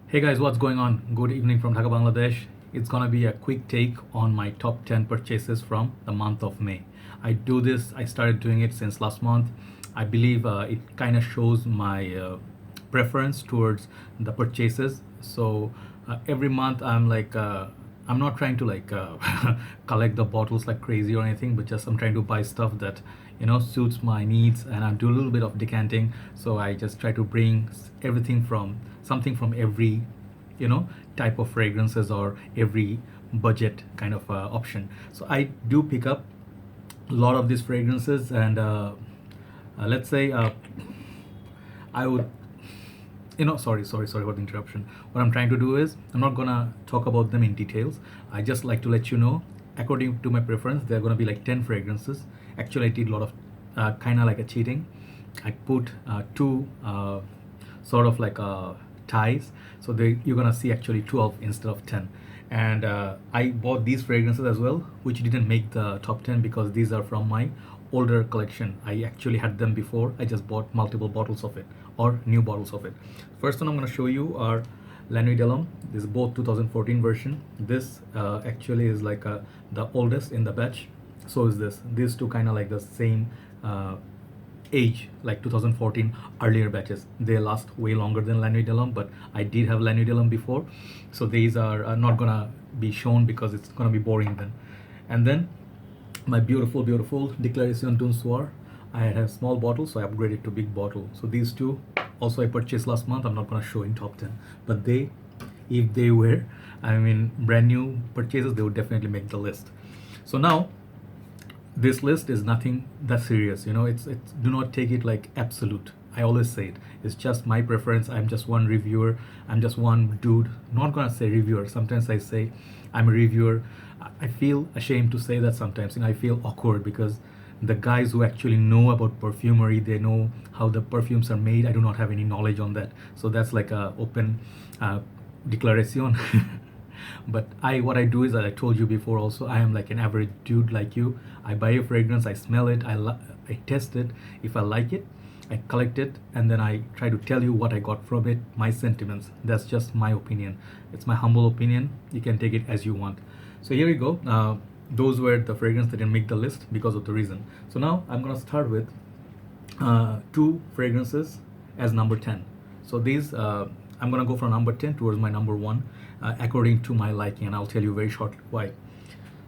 Hey guys, what's going on? Good evening from Dhaka, Bangladesh. It's gonna be a quick take on my top 10 purchases from the month of May. I started doing it since last month. I believe it kind of shows my preference towards the purchases. So every month I'm not trying to collect the bottles like crazy or anything, but just I'm trying to buy stuff that suits my needs, and I do a little bit of decanting. So I just try to bring everything from something from every type of fragrances or every budget kind of option. So I do pick up a lot of these fragrances, and let's say I would sorry for the interruption. What I'm trying to do is I'm not gonna talk about them in details. I just like to let you know, according to my preference, there are gonna be like 10 fragrances. Actually, I did a lot of kind of like a cheating. I put two sort of like ties, so you're gonna see actually 12 instead of 10. And I bought these fragrances as well, which didn't make the top 10 because these are from my older collection. I actually had them before. I just bought multiple bottles of it or new bottles of it. First one I'm going to show you are La Nuit de l'Homme. This is both 2014 version. This actually is like the oldest in the batch. So is this. These two kind of like the same age, like 2014 earlier batches. They last way longer than La Nuit de l'Homme, but I did have La Nuit de l'Homme before. So these are not gonna be shown because it's gonna be boring then. And then my beautiful Declaration d'un Soir. I had a small bottle, so I upgraded to big bottle. So these two also I purchased last month. I'm not gonna show in top 10, but if they were, brand new purchases, they would definitely make the list. So now this list is nothing that serious. It's do not take it like absolute. I always say it's just my preference. I'm just one reviewer. I'm just one dude. Not gonna say reviewer. Sometimes I say I'm a reviewer. I feel ashamed to say that sometimes. I feel awkward because the guys who actually know about perfumery, they know how the perfumes are made. I do not have any knowledge on that. So that's like a open declaration. But what I do is, that I told you before also, I am like an average dude like you. I buy a fragrance, I smell it, I test it. If I like it, I collect it, and then I try to tell you what I got from it, my sentiments. That's just my opinion. It's my humble opinion. You can take it as you want. So here you go. Those were the fragrances that didn't make the list because of the reason. So now I'm gonna start with two fragrances as number 10. So these I'm gonna go from number 10 towards my number one, according to my liking, and I'll tell you very shortly why.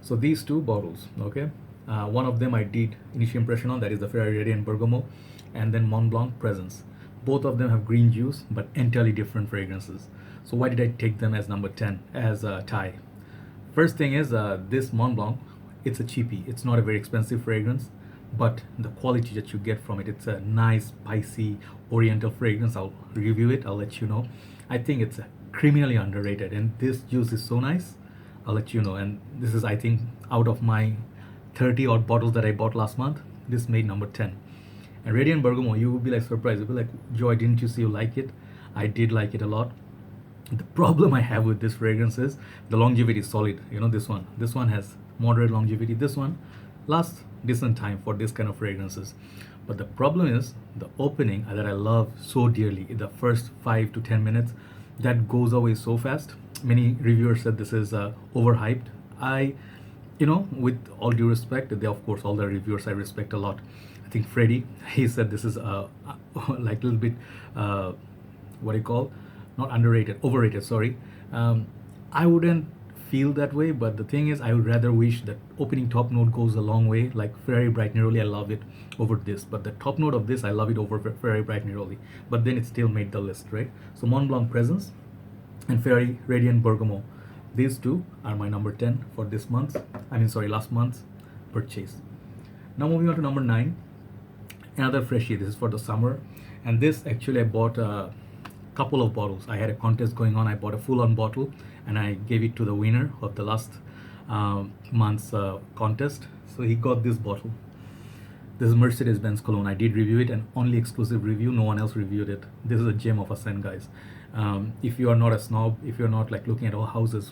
So these two bottles, okay, one of them I did initial impression on, that is the Ferrari Radiant Bergamo, and then Mont Blanc Presence. Both of them have green juice, but entirely different fragrances. So why did I take them as number 10 as a tie? First thing is this Mont Blanc, it's a cheapie. It's not a very expensive fragrance, but the quality that you get from it, it's a nice, spicy, oriental fragrance. I'll review it, I'll let you know. I think it's criminally underrated, and this juice is so nice. I'll let you know. And this is, I think, out of my 30 odd bottles that I bought last month, this made number 10. And Radiant Bergamo, you would be like surprised. You'd be like, Joy, didn't you see you like it? I did like it a lot. The problem I have with this fragrance is the longevity is solid. This one has moderate longevity. This one lasts decent time for this kind of fragrances. But the problem is the opening that I love so dearly. In the first 5 to 10 minutes, that goes away so fast. Many reviewers said this is overhyped. With all due respect, they, of course, all the reviewers I respect a lot. I think Freddie, he said this is like a little bit what do you call, not underrated, overrated, sorry. I wouldn't feel that way, but the thing is, I would rather wish that opening top note goes a long way. Like Ferrari Bright Neroli, I love it over this, but the top note of this, I love it over Ferrari Bright Neroli. But then it still made the list, right? So Mont Blanc Presence and Ferrari Radiant Bergamo, these two are my number 10 for this month. Last month's purchase. Now moving on to number 9, another freshie. This is for the summer, and this actually I bought couple of bottles. I had a contest going on. I bought a full-on bottle, and I gave it to the winner of the last month's contest. So he got this bottle. This is Mercedes-Benz cologne. I did review it, and only exclusive review. No one else reviewed it. This is a gem of a scent, guys. If you are not a snob, if you're not like looking at all houses,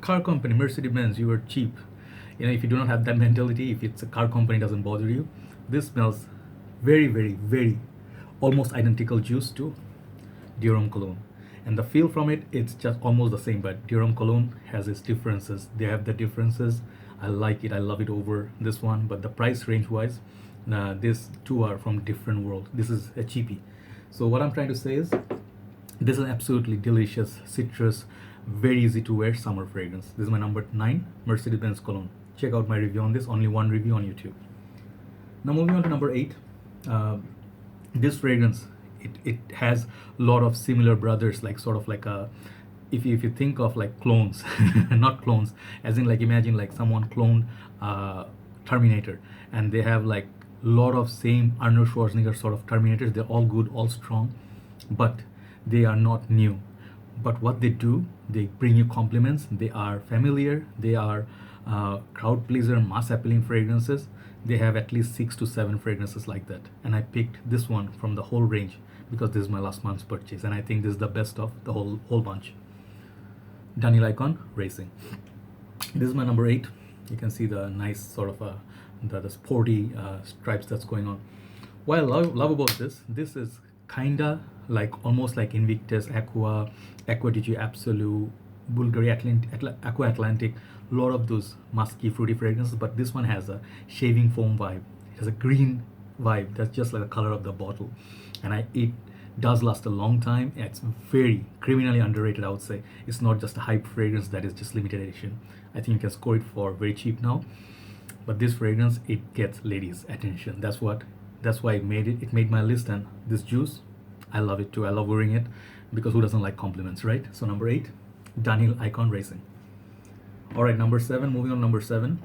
car company Mercedes-Benz, you are cheap. If you do not have that mentality, if it's a car company, doesn't bother you. This smells very, very, very almost identical juice to Dior Homme cologne. And the feel from it, it's just almost the same, but Durham cologne has its differences. They have the differences. I like it, I love it over this one, but the price range wise, these two are from different world. This is a cheapie. So what I'm trying to say is, this is an absolutely delicious citrus, very easy to wear summer fragrance. This is my number 9 Mercedes-Benz cologne. Check out my review on this, only one review on YouTube. Now moving on to number 8. This fragrance, it has a lot of similar brothers, like sort of like a, if you think of like clones, not clones, as in like imagine like someone cloned Terminator, and they have like lot of same Arnold Schwarzenegger sort of Terminators. They're all good, all strong, but they are not new. But what they do, they bring you compliments. They are familiar. They are crowd pleaser, mass appealing fragrances. They have at least 6 to 7 fragrances like that, and I picked this one from the whole range because this is my last month's purchase, and I think this is the best of the whole bunch. Daniel Icon Racing. This is my number 8. You can see the nice sort of the sporty stripes that's going on. What I love about this is kinda like almost like Invictus, Aqua Digi Absolute, Bulgari Aqua Atlantic, a lot of those musky fruity fragrances, but this one has a shaving foam vibe. It has a green vibe that's just like the color of the bottle, and it does last a long time. It's very criminally underrated, I would say. It's not just a hype fragrance that is just limited edition. I think you can score it for very cheap now, but this fragrance, it gets ladies' attention. That's why it made my list. And this juice, I love it too. I love wearing it because who doesn't like compliments, right? So number 8, Daniel Icon Racing. All right, number 7. Moving on, number 7.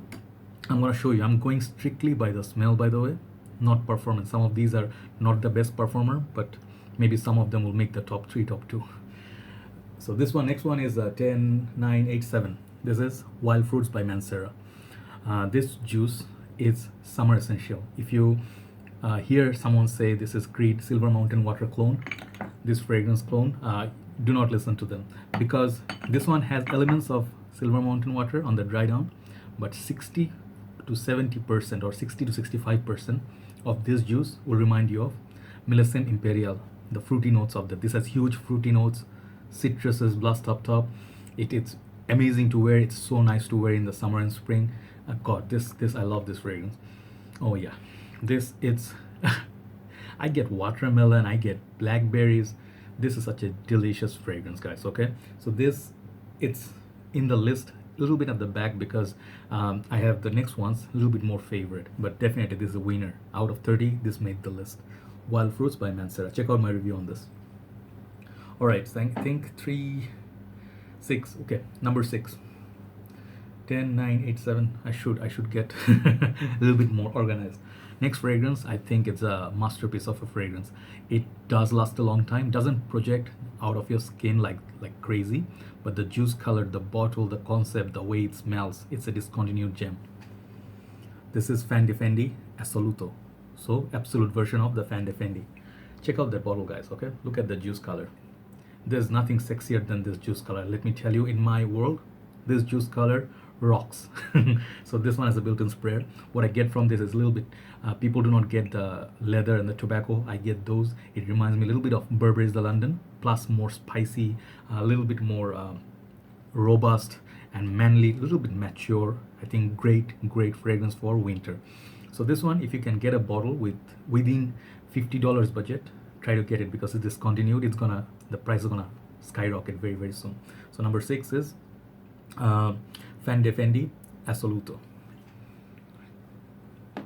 I'm gonna show you. I'm going strictly by the smell, by the way, not performance. Some of these are not the best performer, but maybe some of them will make the top 3, top 2. So this one, next one is 10, 9, 8, 7. This is Wild Fruits by Mancera. This juice is summer essential. If you hear someone say this is Creed Silver Mountain Water clone, this fragrance clone, do not listen to them, because this one has elements of Silver Mountain Water on the dry down, but 60 to 70% or 60 to 65% of this juice will remind you of Millesime Imperial, the fruity notes of that. This has huge fruity notes, citruses blast up top. It's amazing to wear. It's so nice to wear in the summer and spring. God, this I love this fragrance. Oh yeah, this it's I get watermelon, I get blackberries. This is such a delicious fragrance, guys. Okay, so this, it's in the list a little bit at the back because I have the next ones a little bit more favorite, but definitely this is a winner. Out of 30, this made the list. Wild Fruits by Mancera. Check out my review on this. All right, so I think 3, 6. Okay, number 6. 10, 9, 8, 7. I should get a little bit more organized. Next fragrance, I think it's a masterpiece of a fragrance. It does last a long time, doesn't project out of your skin like crazy, but the juice color, the bottle, the concept, the way it smells, it's a discontinued gem. This is Fan de Fendi Assoluto. So absolute version of the Fan de Fendi. Check out that bottle, guys. Okay, look at the juice color. There's nothing sexier than this juice color. Let me tell you, in my world, this juice color rocks. So this one has a built-in sprayer. What I get from this is a little bit, people do not get the leather and the tobacco. I get those. It reminds me a little bit of Burberry's The London, plus more spicy, a little bit more robust and manly, a little bit mature. I think great fragrance for winter. So this one, if you can get a bottle within $50 budget, try to get it, because it's discontinued. The price is gonna skyrocket very soon. So number 6 is Fan de Fendi Assoluto.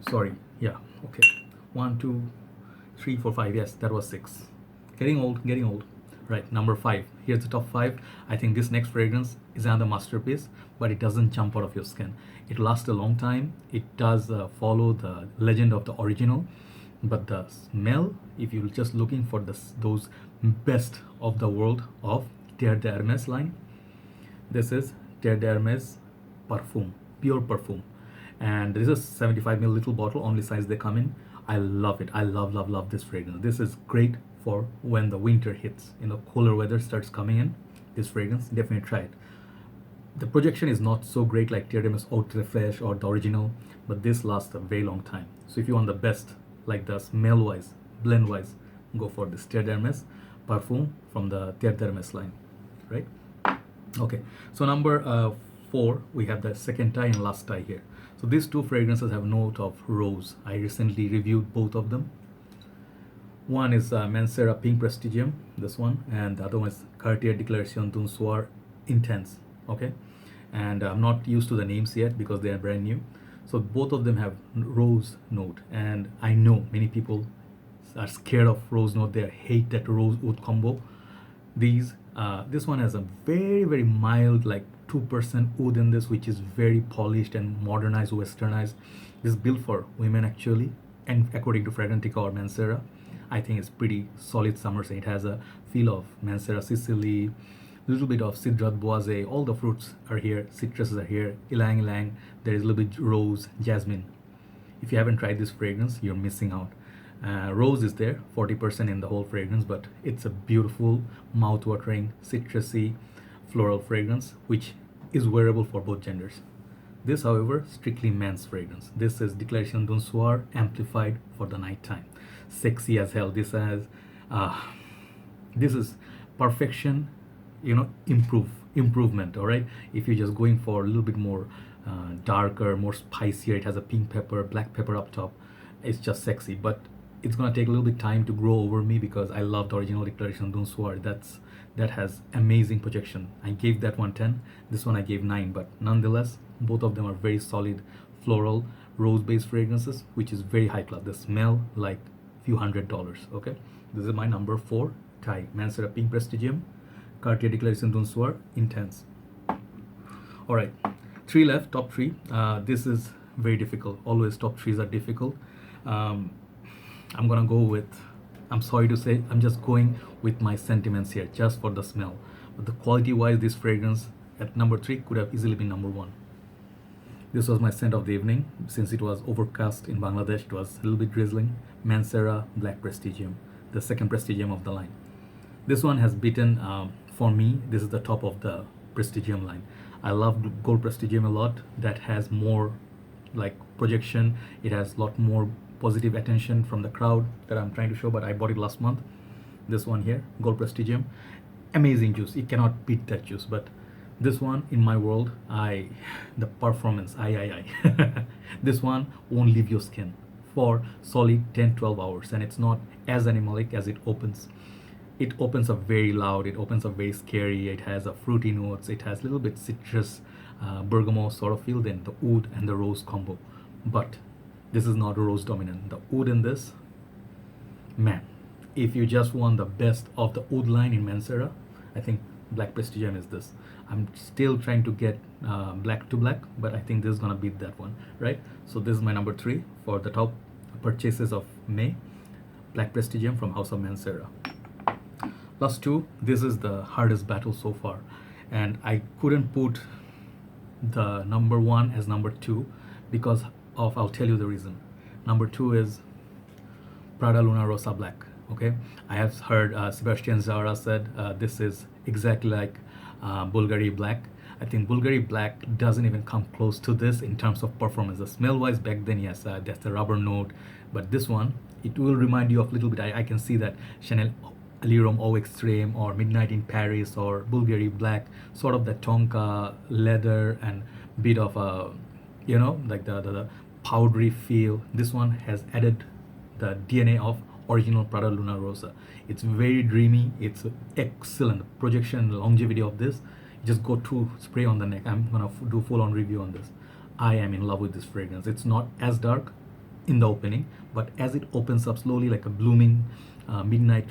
Sorry, yeah, okay. 1, 2, 3, 4, 5. Yes, that was 6. Getting old. Right, number 5. Here's the top 5. I think this next fragrance is another masterpiece, but it doesn't jump out of your skin. It lasts a long time. It does follow the legend of the original, but the smell, if you're just looking for those best of the world of Terre d'Hermès line, this is Terre d'Hermès Parfum, pure perfume. And this is a 75 ml little bottle, only size they come in. I love it. I love this fragrance. This is great for when the winter hits, cooler weather starts coming in. This fragrance, definitely try it. The projection is not so great like Terre d'Hermès Eau Refresh or the original, but this lasts a very long time. So if you want the best, like the smell wise, blend wise, go for this Terre d'Hermès perfume from the Terre d'Hermès line, right? Okay, so number 4, we have the second tie and last tie here. So these two fragrances have note of rose. I recently reviewed both of them. One is Mancera Pink Prestigium, this one, and the other one is Cartier Declaration d'un Soir Intense. Okay, and I'm not used to the names yet because they are brand new. So both of them have rose note, and I know many people are scared of rose note. They hate that rose oud combo. This one has a very mild, like 2% oud in this, which is very polished and modernized, westernized. This is built for women actually, and according to Fragrantica or Mancera, I think it's pretty solid summer scent. It has a feel of Mancera Sicily, little bit of Cidre Boisé. All the fruits are here, citruses are here, ylang ylang. There is a little bit rose, jasmine. If you haven't tried this fragrance, you're missing out. Rose is there, 40% in the whole fragrance, but it's a beautiful, mouth-watering, citrusy, floral fragrance, which is wearable for both genders. This, however, strictly men's fragrance. This is Declaration d'un Soir amplified for the nighttime. Sexy as hell. This is perfection, improvement. All right. If you're just going for a little bit more darker, more spicier, it has a pink pepper, black pepper up top. It's just sexy, but it's gonna take a little bit time to grow over me because I love the original Declaration d'un Soir. That has amazing projection. I gave that one 10. This one I gave 9, but nonetheless, both of them are very solid, floral, rose-based fragrances, which is very high class. They smell like few $100s. Okay, this is my number 4 tie, Mancera Pink Prestigium, Cartier Declaration d'un Soir Intense. All right, 3 left, top 3. This is very difficult. Always top 3s are difficult. I'm gonna go with, I'm sorry to say, I'm just going with my sentiments here, just for the smell. But the quality wise, this fragrance at number 3 could have easily been number 1. This was my scent of the evening. Since it was overcast in Bangladesh, it was a little bit drizzling. Mancera Black Prestigium, the second Prestigium of the line. This one has beaten, for me, this is the top of the Prestigium line. I love Gold Prestigium a lot. That has more like projection. It has a lot more positive attention from the crowd that I'm trying to show, but I bought it last month. This one here, Gold Prestigium, amazing juice. You cannot beat that juice. But this one, in my world, the performance, this one won't leave your skin for solid 10-12 hours, and it's not as animalic as it opens. It opens up very loud, it opens up very scary, it has a fruity notes, it has a little bit citrus, bergamot sort of feel, then the oud and the rose combo. But this is not rose dominant. The oud in this, man, if you just want the best of the oud line in Mancera, I think Black Prestigium is this. I'm still trying to get black to black, but I think this is gonna beat that one, right? So this is my number 3 for the top purchases of May, Black Prestigium from House of Mancera. Last 2, this is the hardest battle so far, and I couldn't put the number 1 as number 2 because of, I'll tell you the reason. Number 2 is Prada Luna Rossa Black. Okay, I have heard Sebastian Zara said this is exactly like Bulgari Black. I think Bulgari Black doesn't even come close to this in terms of performance. The smell wise, back then, yes, that's the rubber note, but this one, it will remind you of a little bit. I can see that Chanel Allure Eau Extreme or Midnight in Paris or Bulgari Black, sort of the tonka leather and bit of a, like the powdery feel. This one has added the DNA of original Prada Luna Rossa. It's very dreamy. It's excellent projection and longevity of this. Just go to spray on the neck. I'm gonna do full-on review on this. I am in love with this fragrance. It's not as dark in the opening, but as it opens up slowly, like a blooming midnight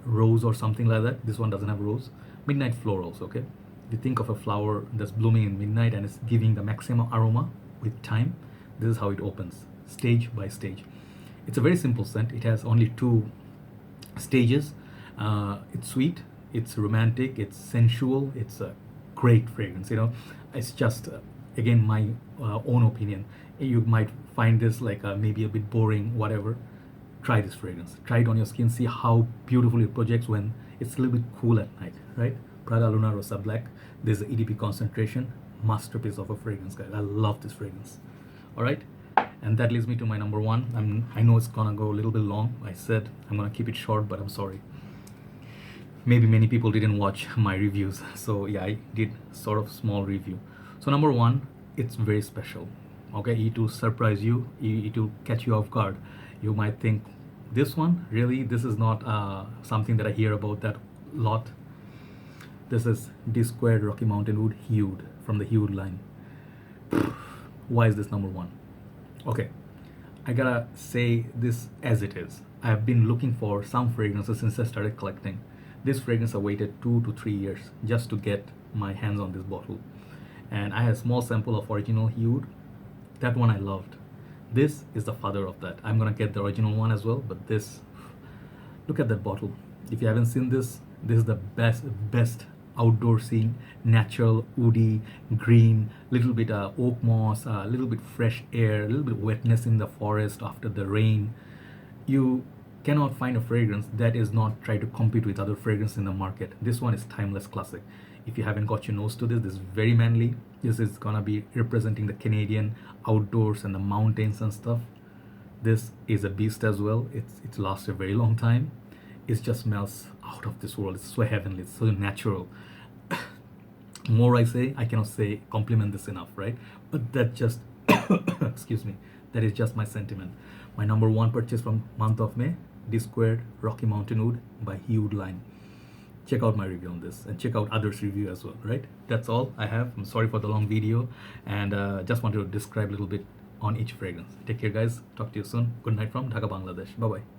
rose or something like that. This one doesn't have rose. Midnight florals. Okay, if you think of a flower that's blooming in midnight and it's giving the maximum aroma with time, this is how it opens, stage by stage. It's a very simple scent. It has only 2 stages. It's sweet, it's romantic, it's sensual, it's a great fragrance. It's just again my own opinion. You might find this like maybe a bit boring, whatever. Try this fragrance. Try it on your skin. See how beautifully it projects when it's a little bit cool at night, right? Prada Luna Rossa Black. There's the EDP concentration. Masterpiece of a fragrance, guys. I love this fragrance. All right. And that leads me to my number 1. I know it's gonna go a little bit long. I said I'm gonna keep it short, but I'm sorry. maybe many people didn't watch my reviews, so yeah, I did sort of small review. So number one, it's very special. Okay, it will surprise you, it will catch you off guard. You might think, this one really, this is not something that I hear about that lot. This is D squared Rocky Mountain Wood Hued from the Hued line. Why is this number one? Okay, I gotta say this as it is. I have been looking for some fragrances since I started collecting. This fragrance I waited 2 to 3 years just to get my hands on this bottle. And I had a small sample of original Hued. That one I loved. This is the father of that. I'm gonna get the original one as well, but this, look at that bottle. If you haven't seen this, this is the best outdoor scene, natural, woody, green, little bit oak moss, a little bit fresh air, a little bit wetness in the forest after the rain. You cannot find a fragrance that is not try to compete with other fragrances in the market. This one is timeless classic. If you haven't got your nose to this is very manly. This is gonna be representing the Canadian outdoors and the mountains and stuff. This is a beast as well. It's lasts a very long time. It just smells out of this world. It's so heavenly, it's so natural. More I say, I cannot say compliment this enough, right? But that just excuse me, that is just my sentiment. My number one purchase from month of May, D squared Rocky Mountain Wood by Hued line. Check out my review on this and check out others' review as well, right? That's all I have. I'm sorry for the long video, and just wanted to describe a little bit on each fragrance. Take care, guys. Talk to you soon. Good night from Dhaka, Bangladesh. Bye bye.